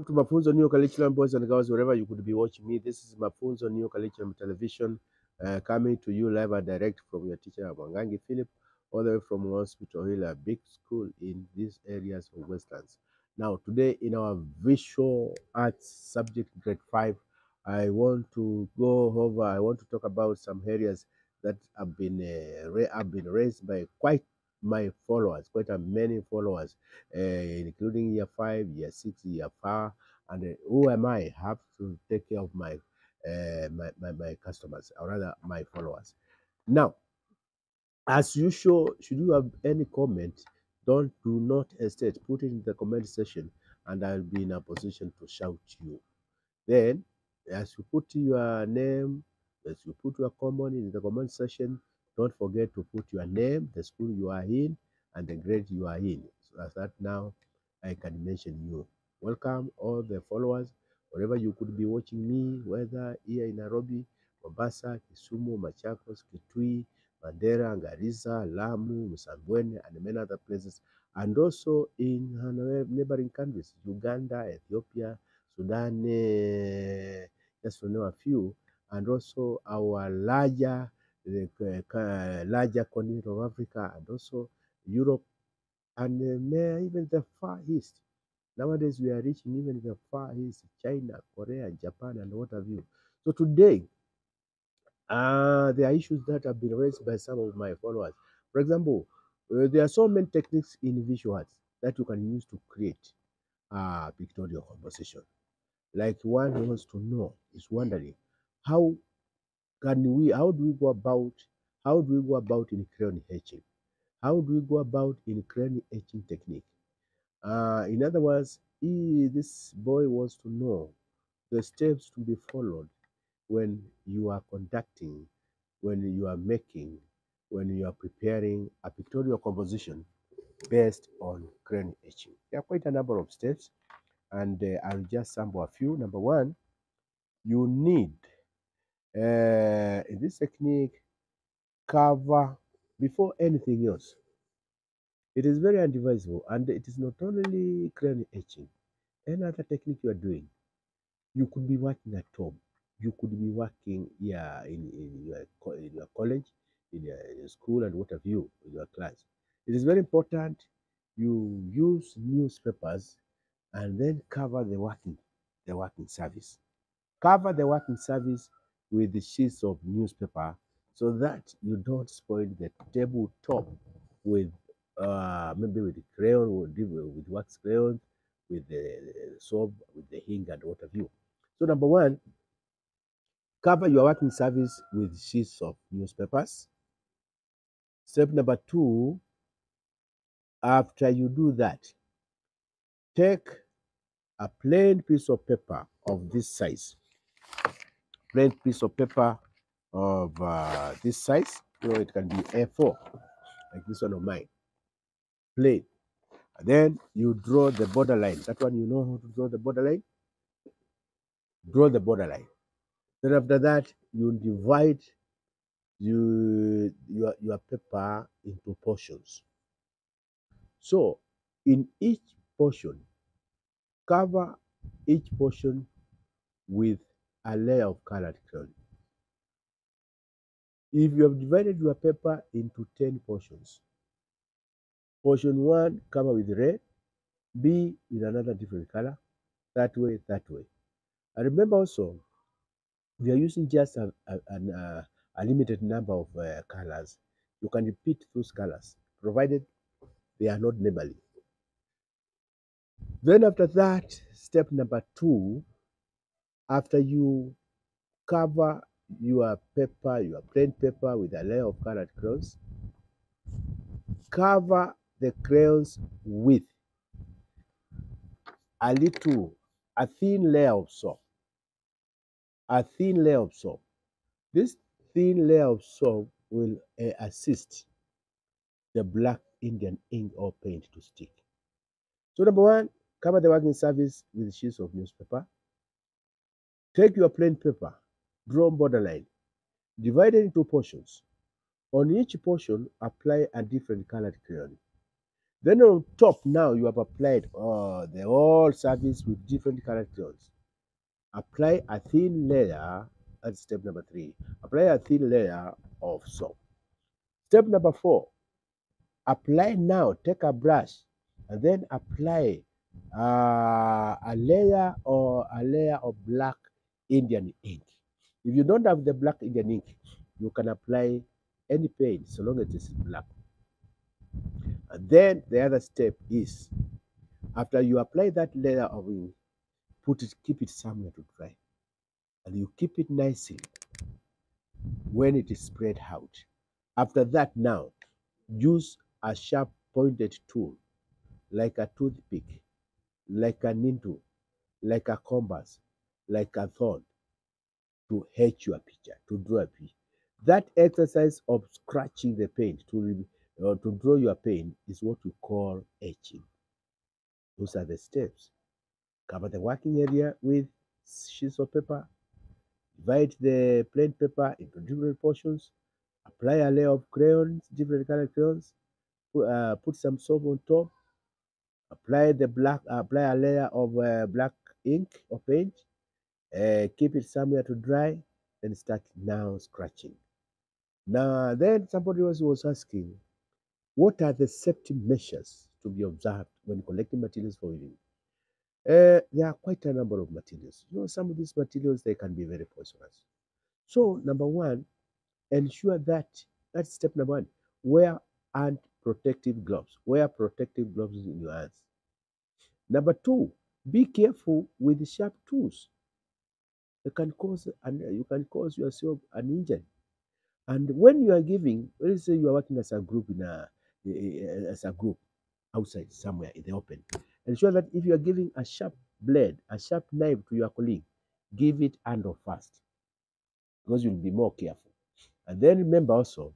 To Mafunzo New Curriculum, boys and girls, wherever you could be watching me. This is Mafunzo New Curriculum Television, coming to you live and direct from your teacher, Mwangangi Philip, all the way from Hospital Hill, a big school in these areas of Westlands. Now, today in our visual arts subject, grade 5, I want to talk about some areas that have been raised by quite my followers, quite a many followers, including year 5, year 6, year 4, and who am I have to take care of my customers, or rather my followers. Now, as usual, should you have any comment, do not hesitate, put it in the comment section, and I'll be in a position to shout you. Then, as you put your name, as you put your comment in the comment section, don't forget to put your name, the school you are in, and the grade you are in. So as that now I can mention you. Welcome all the followers, wherever you could be watching me, whether here in Nairobi, Mombasa, Kisumu, Machakos, Kitui, Mandera, Garissa, Lamu, Msambweni, and many other places, and also in neighboring countries, Uganda, Ethiopia, Sudan, just to name a few, and also our larger continent of Africa, and also Europe, and even the Far East. Nowadays, we are reaching even the Far East, China, Korea, Japan, and what have you. So today, there are issues that have been raised by some of my followers. For example, there are so many techniques in visual arts that you can use to create pictorial composition. Like one wants to know, is wondering, how how do we go about in crayon etching? How do we go about in crayon etching technique? In other words, this boy wants to know the steps to be followed when you are conducting, when you are making, when you are preparing a pictorial composition based on crayon etching. There are quite a number of steps, and I'll just sample a few. Number one, you need in this technique cover before anything else. It is very advisable, and it is not only crayon etching. Any other technique you are doing, you could be working at home. You could be working in your college, in your school, and what have you, in your class. It is very important you use newspapers and then cover the working surface. Cover the working surface with the sheets of newspaper so that you don't spoil the tabletop with maybe with the crayon, with wax crayons, with the soap, with the ink, and what have you. So number one, cover your working surface with sheets of newspapers. Step number two, after you do that, take a plain piece of paper of this size. Plain piece of paper of this size. It can be A4, like this one of mine. Plain. And then you draw the borderline. That one, you know how to draw the borderline? Draw the borderline. Then after that, you divide your paper into portions. So in each portion, cover each portion with a layer of colored crayon. If you have divided your paper into 10 portions, portion 1 cover with red, B with another different color, that way, that way. And remember also, we are using just a limited number of colors. You can repeat those colors, provided they are not neighborly. Then after that, step number 2, after you cover your paper, your plain paper with a layer of colored crayons, cover the crayons with a thin layer of soap. A thin layer of soap. This thin layer of soap will assist the black Indian ink or paint to stick. So number 1, cover the working surface with sheets of newspaper. Take your plain paper, draw borderline, divide it into portions. On each portion, apply a different colored crayon. Then on top now you have applied the whole surface with different characters. Apply a thin layer, that's step number 3. Apply a thin layer of soap. Step number 4, apply now, take a brush and then apply a layer of black Indian ink. If you don't have the black Indian ink, you can apply any paint so long as it is black. And then the other step is after you apply that layer of ink, keep it somewhere to dry. And you keep it nicely when it is spread out. After that now, use a sharp pointed tool like a toothpick, like a needle, like a compass, like a thorn to etch your picture, to draw a picture. That exercise of scratching the paint to draw your paint is what we call etching. Those are the steps. Cover the working area with sheets of paper, divide the plain paper into different portions, apply a layer of crayons, different color crayons, put some soap on top, apply a layer of black ink or paint, keep it somewhere to dry, then start now scratching. Now, then somebody was asking, what are the safety measures to be observed when collecting materials for weaving? There are quite a number of materials. Some of these materials they can be very poisonous. So, number one, ensure that's step number one. Wear hand protective gloves. Wear protective gloves in your hands. Number two, be careful with sharp tools. You can cause yourself an injury. And when you are giving, let's say you are working as a group as a group outside somewhere in the open, ensure that if you are giving a sharp blade, a sharp knife to your colleague, give it hand or fast because you'll be more careful. And then remember also,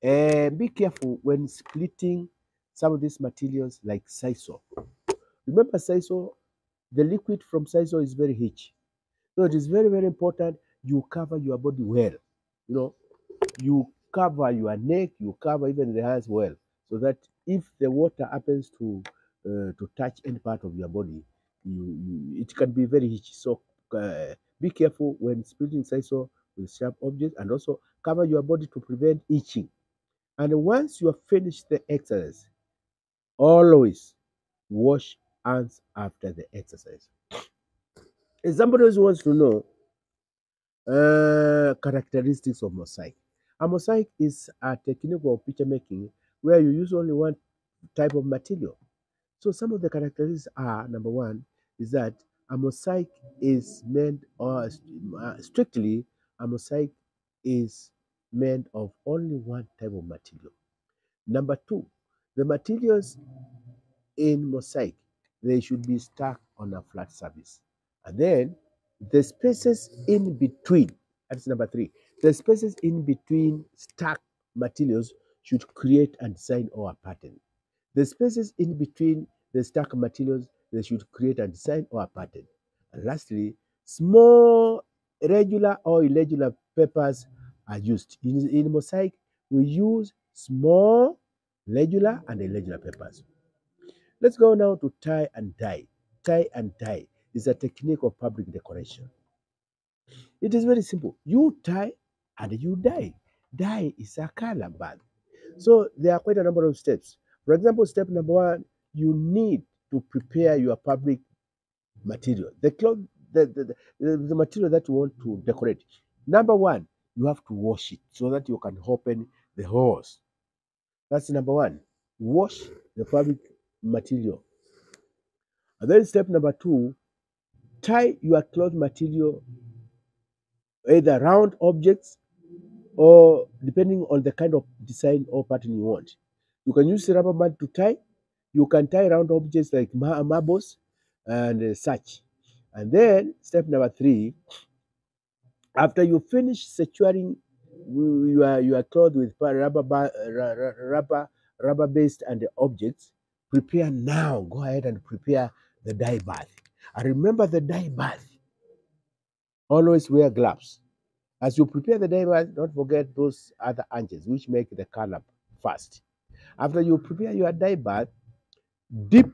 be careful when splitting some of these materials like sisal. Remember sisal, the liquid from sisal is very rich. So it is very, very important you cover your body well. You know, you cover your neck, you cover even the hands well, so that if the water happens to touch any part of your body, it can be very itchy. So be careful when splitting sisal with sharp objects, and also cover your body to prevent itching. And once you have finished the exercise, always wash hands after the exercise. If somebody else wants to know characteristics of mosaic. A mosaic is a technique of picture making where you use only one type of material. So some of the characteristics are number one is that a mosaic is meant, or strictly, a mosaic is meant of only one type of material. Number two, the materials in mosaic they should be stuck on a flat surface. And then the spaces in between, that's number three, the spaces in between stacked materials should create a design or a pattern. The spaces in between the stacked materials, they should create a design or a pattern. And lastly, small regular or irregular papers are used. In mosaic, we use small regular and irregular papers. Let's go now to tie and dye. Tie and dye is a technique of fabric decoration. It is very simple. You tie and you dye. Dye is a color band. So there are quite a number of steps. For example, step number one, you need to prepare your fabric material, the cloth, the material that you want to decorate. Number one, you have to wash it so that you can open the holes. That's number one. Wash the fabric material. And then step number two, tie your cloth material either round objects or depending on the kind of design or pattern you want. You can use rubber band to tie. You can tie round objects like marbles and such. And then step number three, after you finish securing your cloth with rubber based and objects, prepare now. Go ahead and prepare the dye bath. And remember the dye bath. Always wear gloves. As you prepare the dye bath, don't forget those other angles which make the color fast. After you prepare your dye bath, dip.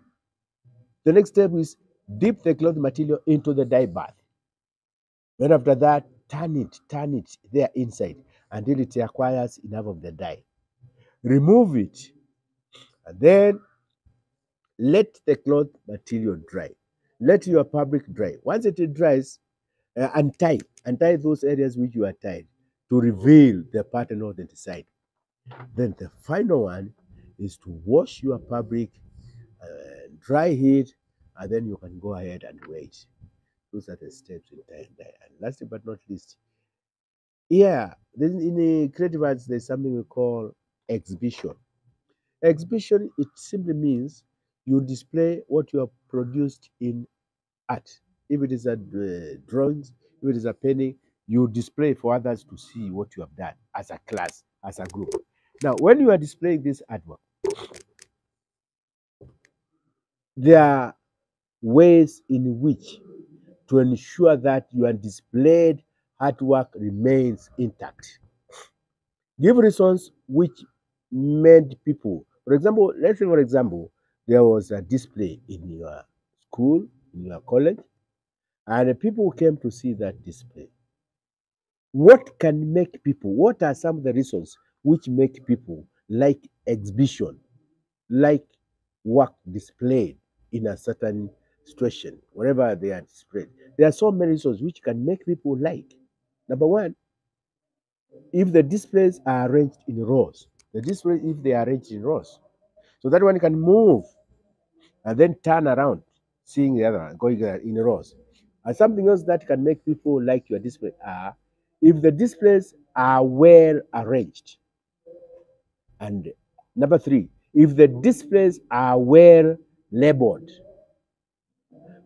The next step is dip the cloth material into the dye bath. Then after that, turn it there inside until it acquires enough of the dye. Remove it, and then let the cloth material dry. Let your fabric dry. Once it dries, untie those areas which you are tied to reveal the pattern on the side. Then the final one is to wash your fabric, dry it, and then you can go ahead and wait. Those are the steps in tie and dye. And last but not least, yeah, in the creative arts, there's something we call exhibition. Exhibition, it simply means you display what you have produced in art. If it is a drawings, if it is a painting, you display for others to see what you have done as a class, as a group. Now, when you are displaying this artwork, there are ways in which to ensure that your displayed artwork remains intact. Give reasons which made people, for example, let's say, for example, there was a display in your school, in your college, and people came to see that display. What can make people, what are some of the reasons which make people like exhibition, like work displayed in a certain situation, wherever they are displayed? There are so many reasons which can make people like. Number one, if the displays are arranged in rows, the displays, if they are arranged in rows, so that one can move and then turn around, seeing the other one going in rows. And something else that can make people like your display are if the displays are well arranged. And number three, if the displays are well labeled.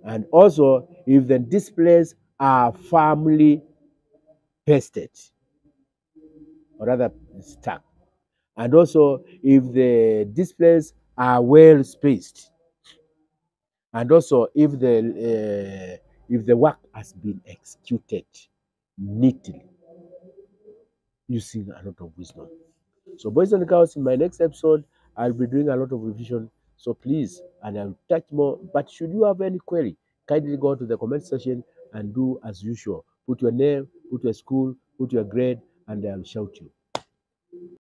And also, if the displays are firmly pasted, or rather stuck. And also, if the displays are well spaced. And also, if the work has been executed neatly using a lot of wisdom. So, boys and girls, in my next episode, I'll be doing a lot of revision. So, please, and I'll touch more. But should you have any query, kindly go to the comment section and do as usual. Put your name, put your school, put your grade, and I'll shout you.